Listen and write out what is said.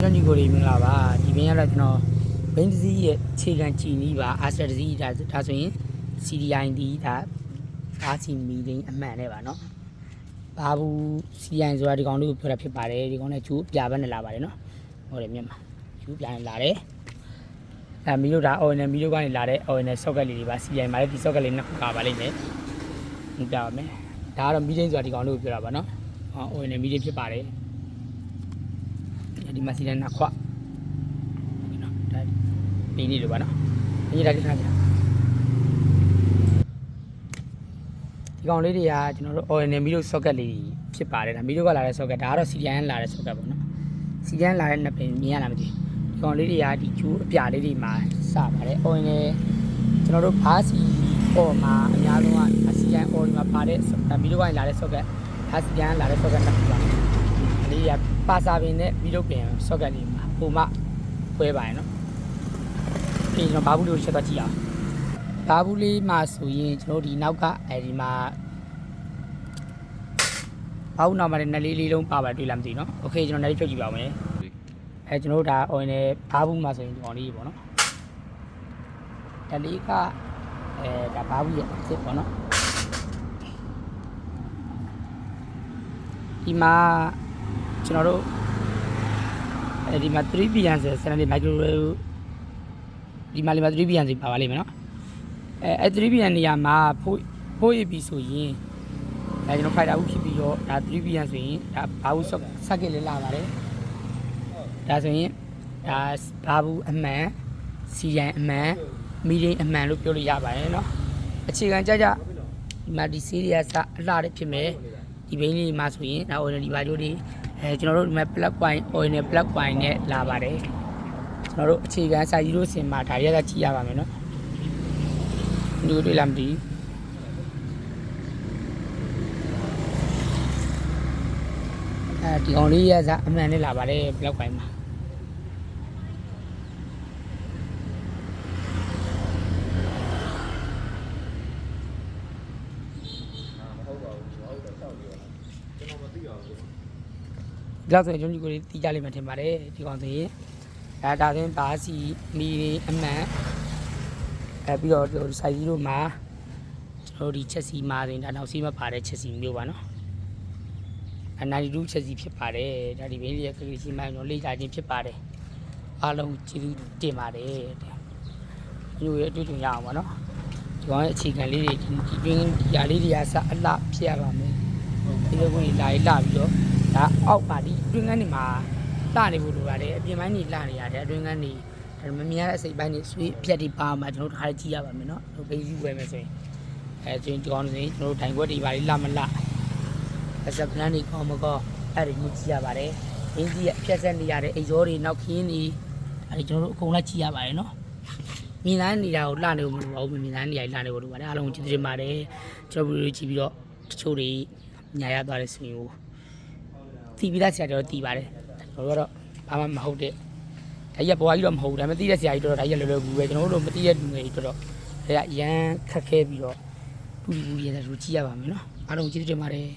ကျွန်တော်ညီကိုလေးမင်္ဂလာပါဒီပင်ကတော့ကျွန်တော်ဘိန်းသီးရဲ့ခြေခံကြည်နီးပါအာစတသီးဒါဆိုရင် CDI ဒီဒါဘာစီမီလင်းအမှန်နဲ့ပါเนาะဘာဘူး CDI ဆိုတာဒီကောင်လေးကိုပြောတာဖြစ်ပါတယ်ဒီကောင်နဲ့ကျိုးပြဘက်နဲ့လာပါတယ်เนาะဟုတ်တယ်မြတ်မှာကျိုးပြနေလာတယ်မီလို့ဒါ original မီလို့ကနေလာတဲ့ original socket လေးတွေပါ CDI မှာလည်းဒီ socket လေးနှစ်ခုပါပါလိမ့်မယ်ဒီပြပါမယ်ဒါကတော့မီလင်းဆိုတာဒီကောင်လေးကိုပြောတာပါเนาะoriginal မီလင်းဖြစ်ပါတယ်ဒီမှာစီလန်နာခွတ်နော်ဒါဒီနေ့လိုပါနော်ဒီဒါကိထားပြဒီကောင်လေးတွေကကျွန်တော်တို့ original မီလို့ socket လေးဖြစ်ပါတယ်ဒါမီလို့ကလာတဲ့ socket ဒါကတော့ CDI လာတဲ့ socket ပေါ့နော် CDI လာတဲ့နှစ်ပင်မြင်ရလားမသိဘူးဒီကောင်လေးတွေကဒီကျိုးအပြလေးတွေမှာစပါတယ် original ကျွန်တော်တို့ဘာစီပေါ်မှာအများဆုံးက CDI original မှာပါတဲ့မီလို့ကလာတဲ့ socket ဘာ CDI လာတဲ့ socket နှစ်ခုပါလေးရပါစာပင်နဲ့ပြီးတော့ပြန် socket လေးမှာပုံမှခွဲပါရနော်ဒီကျွန်တော်ဘာဘူးလေးကိုချက်တော့ကြည့်အောင်ဘာဘူးလေးမှာဆိုရင်ကျွန်တော်ဒီနောက်ကအဲဒီမှာဘာဘူးနောက်မှာလည်းနှစ်လေးလုံးပါပါတွေ့လားမသိဘူးနော်โอเคကျွန်တော်လည်းဖြုတ်ကြည့်ပါဦးမယ်ကျွန်တော်တို့ဒါ original ဘာဘူးမှာဆိုရင်ဒီကောင်လေးပေါ့နော်ဒါလေးကဒါဘာဘူးရဲ့အစ်စ်ပေါ့နော်ဒီမှာကျွန်တော်တို့ဒီမှာ 3pn ဆိုစနစ် microwave ဒီမှာလေးမှာ 3pn ဆိုပါပါလိမ့်မယ်နော်3pn နေရာမှာဖိုးရပြီဆိုရင်ဒါကျွန်တော်ဖိုက်တာဘူးဖြစ်ပြီးတော့ဒါ 3pn ဆိုရင်ဒါဘာဘူး socket လေးလာပါတယ်ဒါဆိုရင်ဒါဘာဘူးအမှန် CDI အမှန် medium အမှန်လို့ပြောလို့ရပါတယ်နော်အခြေခံကြဒီမှာဒီ series အလှတဲ့ဖြစ်မယ်ဒီဘိန်းလေးမှာဆိုရင်ဒါ original ဒီပါကြိုးလေးကျွန်တော်တို့ဒီမှာ plug point original plug point နဲ့လာပါတယ်ကျွန်တော်တို့အခြေခံစာကြီးလို့စင်မှာဒါရရကြည့်ရပါမယ်နော်ဒီကိုတွေ့လားမသိဒီကောင်လေးရစားအမှန်နဲ့လာပါတယ် plug point မှာဒီလောက်ဆိုရင်ကျွန်တော်တို့တီးကြလိမ့်မယ်ထင်ပါတယ်ဒီကောင်ဆိုရင်ဒါဆိုရင်ဘာစီမီအမှန်ပြီးတော့စိုက်ကြီးတို့မှာကျွန်တော်တို့ဒီချက်စီမှာဆိုရင်ဒါနောက်စီးမပါတဲ့ချက်စီမျိုးပါနော်92ချက်စီဖြစ်ပါတယ်ဒါဒီဘင်းလေးရဲ့ကလေးစီမိုင်းတော့လေ့လာခြင်းဖြစ်ပါတယ်အားလုံးကျေးဇူးတင်ပါတယ်မျိုးရဲ့အတွေ့အကြုံရအောင်ပါနော်ဒီကောင်ရဲ့အခြေခံလေးတွေဒီတွင်းဒီရာလေးတွေကစအလှဖြစ်ရပါမယ်ဒီလိုကိုလာပြီးတော့ဒါအောက်ပါဒီအတွင်းကန်းတွေမှာလှနေဖို့လိုပါတယ်အပြင်ပိုင်းတွေလှနေရတယ်အတွင်းကန်းတွေဒါမမြင်ရတဲ့အစိပ်ပိုင်းတွေဆွေးဖြတ်တွေပါမှာကျွန်တော်တို့ထားကြည့်ရပါမယ်နော်ဘိန်းစီဝယ်မယ်ဆိုရင်ဆိုရင်ဒီကောင်တွေကျွန်တော်တို့ဒိုင်ခွက်တွေပါလိလှမလှအစပလန်တွေကောမကောအဲ့ဒီမြင်ကြည့်ရပါတယ်ဘိန်းစီရဲ့ဖြတ်ဆက်နေရတဲ့အိတ်ရောတွေနောက်ခင်းတွေအဲ့ဒီကျွန်တော်တို့အကုန်လိုက်ကြည့်ရပါတယ်နော်မြင်တိုင်းနေတာကိုလှနေဖို့မလိုပါဘူးမြင်တိုင်းနေရလှနေဖို့လိုပါတယ်အားလုံးကြည့်ကြပါတယ်ကျွန်တော်တို့ကြည့်ပြီးတော့တချို့တွေညာရသွားတဲ့ဆိုရင်တီးပြီးသားဆရာတော်တီးပါတယ်ကျွန်တော်တို့ကတော့ဘာမှမဟုတ်တဲ့ဒါကြီးကဘွားကြီးတော့မဟုတ်ဘူးဒါပေမဲ့တီးတဲ့ဆရာကြီးတော့ဒါကြီးလွယ်လွယ်ကူပဲကျွန်တော်တို့မတီးတဲ့လူငယ်ကြီးတော့ဒါရရန်ခက်ခဲပြီးတော့ပူပူရတဲ့လူကြည့်ရပါမယ်နော်အားလုံးကျေးဇူးတင်ပါတယ်